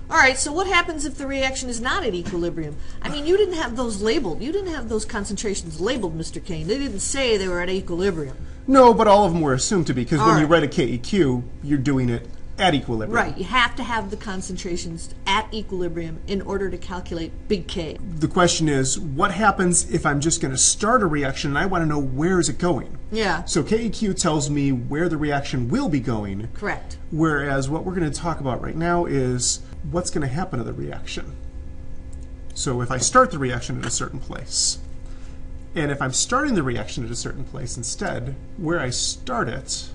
All right, so what happens if the reaction is not at equilibrium? I mean, you didn't have those labeled. You didn't have those concentrations labeled, Mr. Kane. They didn't say they were at equilibrium. No, but all of them were assumed to be, because when you right. write a KEQ, you're doing it at equilibrium. Right, you have to have the concentrations at equilibrium in order to calculate big K. The question is, what happens if I'm just going to start a reaction and I want to know where is it going? Yeah. So KEQ tells me where the reaction will be going. Correct. Whereas what we're going to talk about right now is what's going to happen to the reaction. So if I start the reaction at a certain place, and if I'm starting the reaction at a certain place instead, where I start it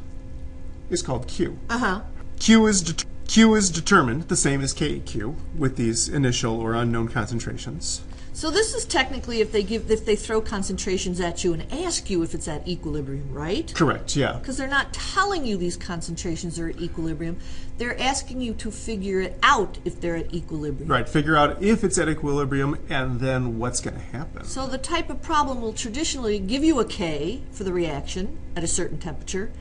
is called Q. Uh-huh. Q is determined the same as KEQ with these initial or unknown concentrations. So this is technically if they throw concentrations at you and ask you if it's at equilibrium, right? Correct, yeah. Because they're not telling you these concentrations are at equilibrium. They're asking you to figure it out if they're at equilibrium. Right, figure out if it's at equilibrium and then what's going to happen. So the type of problem will traditionally give you a K for the reaction at a certain temperature,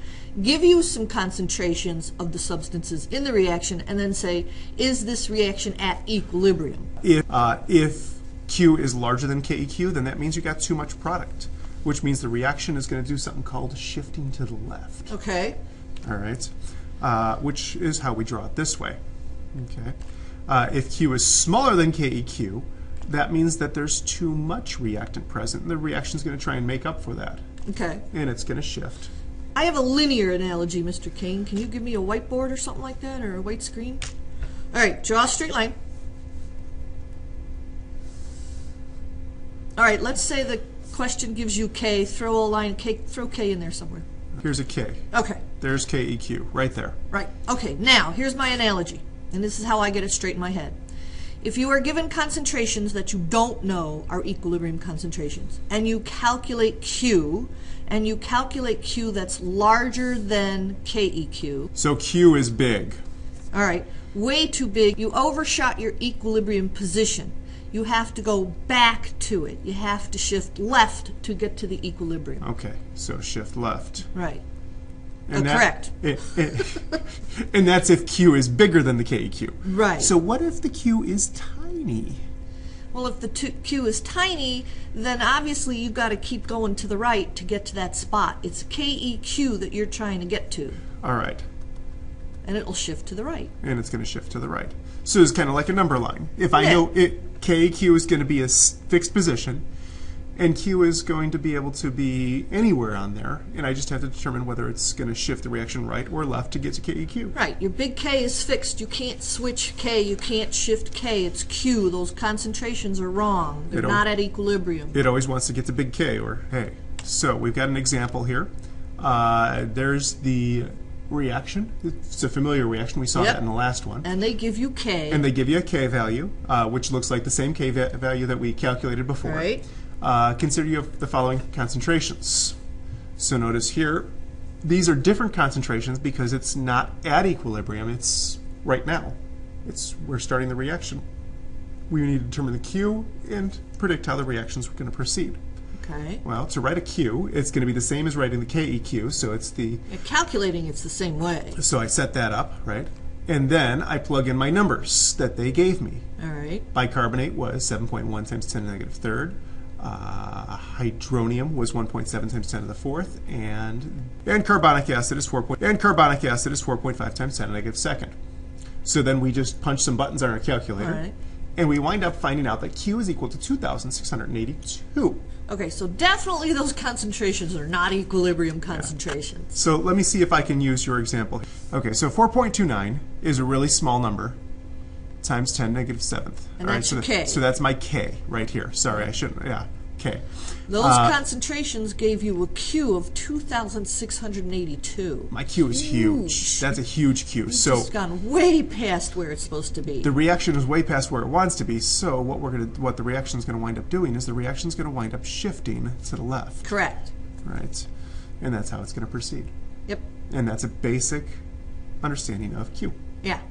give you some concentrations of the substances in the reaction, and then say, is this reaction at equilibrium? If Q is larger than KEQ, then that means you got too much product, which means the reaction is going to do something called shifting to the left. Okay. All right, which is how we draw it this way. Okay. If Q is smaller than KEQ, that means that there's too much reactant present, and the reaction is going to try and make up for that. Okay. And it's going to shift. I have a linear analogy, Mr. Kane. Can you give me a whiteboard or something like that, or a white screen? All right, draw a straight line. All right, let's say the question gives you K. Throw a line, K, throw K in there somewhere. Here's a K. Okay. There's KEQ, right there. Right. Okay, now, here's my analogy, and this is how I get it straight in my head. If you are given concentrations that you don't know are equilibrium concentrations, and you calculate Q, and you calculate Q that's larger than KEQ. So Q is big. All right, way too big. You overshot your equilibrium position. You have to go back to it. You have to shift left to get to the equilibrium. Okay, so shift left. Right. And correct. And that's if Q is bigger than the KEQ. Right. So what if the Q is tiny? Well, if the Q is tiny, then obviously you've got to keep going to the right to get to that spot. It's KEQ that you're trying to get to. All right. And it'll shift to the right. And it's going to shift to the right. So it's kind of like a number line. If I know KEQ is going to be a fixed position, and Q is going to be able to be anywhere on there, and I just have to determine whether it's going to shift the reaction right or left to get to KEQ. Right. Your big K is fixed. You can't switch K. You can't shift K. It's Q. Those concentrations are wrong. They're not at equilibrium. It always wants to get to big K, or hey. So we've got an example here. There's the reaction. It's a familiar reaction. We saw that in the last one. And they give you K. And they give you a K value, which looks like the same K value that we calculated before. Right. Consider you have the following concentrations. So notice here, these are different concentrations because it's not at equilibrium. It's right now. We're starting the reaction. We need to determine the Q and predict how the reaction is going to proceed. Okay. Well, to write a Q, it's going to be the same as writing the KEQ, so it's the... Calculating it's the same way. So I set that up, right? And then I plug in my numbers that they gave me. All right. Bicarbonate was 7.1 times 10 to the negative third. Hydronium was 1.7 times 10 to the fourth, and carbonic acid is 4.5 times 10 to the negative second. So then we just punch some buttons on our calculator, All right. and we wind up finding out that Q is equal to 2,682. Okay, so definitely those concentrations are not equilibrium concentrations. Yeah. So let me see if I can use your example. Okay, so 4.29 is a really small number times 10 negative 7th. And that's your K. So that's my K right here. Sorry, I shouldn't. Yeah, K. Those concentrations gave you a Q of 2,682. My Q is huge. That's a huge Q. It's just gone way past where it's supposed to be. The reaction is way past where it wants to be. So what the reaction is going to wind up doing is the reaction is going to wind up shifting to the left. Correct. Right, and that's how it's going to proceed. Yep. And that's a basic understanding of Q. Yeah.